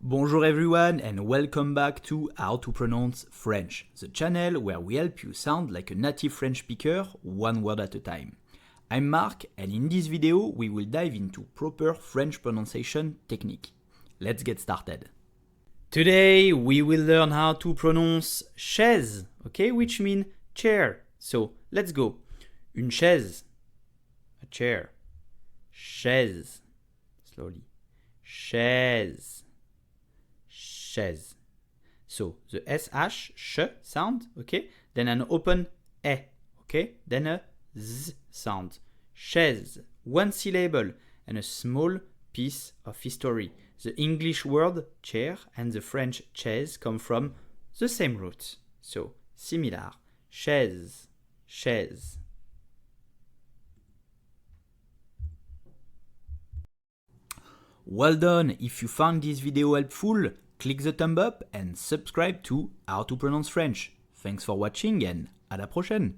Bonjour everyone and welcome back to How to Pronounce French, the channel where we help you sound like a native French speaker, one word at a time. I'm Mark and in this video we will dive into proper French pronunciation technique. Let's get started. Today we will learn how to pronounce chaise, okay, which means chair. So let's go. Une chaise, a chair. Chaise, slowly. Chaise. Chaise. So the sh sound, okay? Then an open e, okay? Then a z sound. Chaise, one syllable and a small piece of history. The English word chair and the French chaise come from the same roots. So similar. Chaise, chaise. Well done! If you found this video helpful, click the thumb up and subscribe to How to Pronounce French. Thanks for watching and à la prochaine!